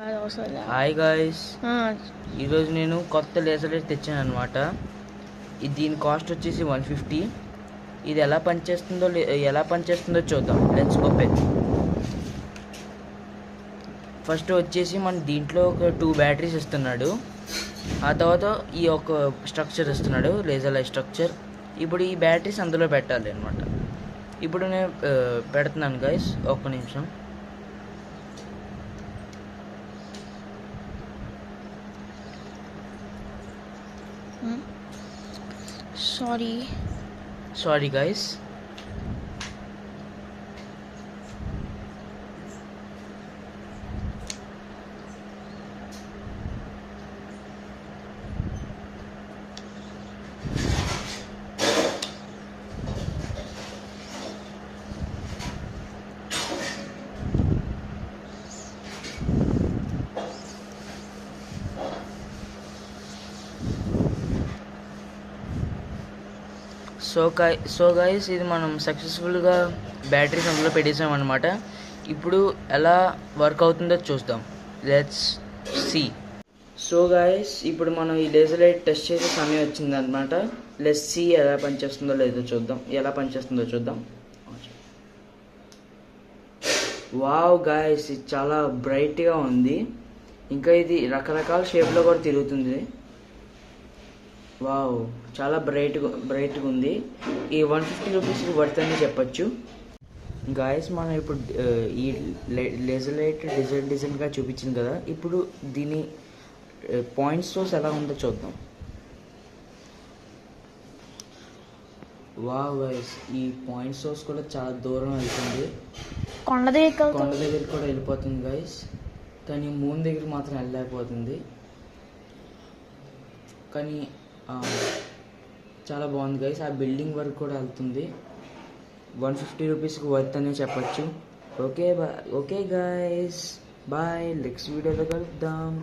Hi guys, ఈరోజు నేను కొత్త లేజర్ లైట్ తెచ్చాను అనమాట. దీని కాస్ట్ వచ్చేసి 150. ఇది ఎలా పనిచేస్తుందో చూద్దాం. Let's open. ఫస్ట్ వచ్చేసి మన దీంట్లో ఒక 2 బ్యాటరీస్ ఇస్తున్నాడు. ఆ తర్వాత ఈ ఒక స్ట్రక్చర్ ఇస్తున్నాడు, లేజర్ లైట్ స్ట్రక్చర్. ఇప్పుడు ఈ బ్యాటరీస్ అందులో పెట్టాలి అనమాట. ఇప్పుడు నేను పెడుతున్నాను గాయ్స్, ఒక్క నిమిషం. Sorry guys. సో గైస్, ఇది మనం సక్సెస్ఫుల్గా బ్యాటరీస్ అందులో పెట్టేసామన్నమాట. ఇప్పుడు ఎలా వర్క్ అవుతుందో చూద్దాం. Let's see. సో గైస్, ఇప్పుడు మనం ఈ లేజర్ లైట్ టెస్ట్ చేసే సమయం వచ్చిందనమాట. లెట్స్ సీ ఎలా పనిచేస్తుందో చూద్దాం. వావ్ గైస్, ఇది చాలా బ్రైట్గా ఉంది. ఇంకా ఇది రకరకాల షేప్లో కూడా తిరుగుతుంది. వావ్, చాలా బ్రైట్గా ఉంది. ఈ 150 రూపీస్కి వర్త్ అని చెప్పచ్చు. గాయస్, మనం ఇప్పుడు ఈ లేజర్ లైట్ డిజైన్గా చూపించింది కదా. ఇప్పుడు దీని పాయింట్ సోర్స్ ఎలా ఉందో చూద్దాం. వావ్ గైస్, ఈ పాయింట్ సోర్స్ కూడా చాలా దూరం వెళ్తుంది. కొండ దగ్గర కూడా వెళ్ళిపోతుంది గైస్, కానీ మూన్ దగ్గర మాత్రం వెళ్ళలేకపోతుంది. కానీ చాలా బాగుంది గైస్. ఆ బిల్డింగ్ వరకు కూడా వెళ్తుంది. 150 రూపీస్కి వర్త్ అనే చెప్పచ్చు. Okay guys, bye. నెక్స్ట్ వీడియోలో కలుద్దాం.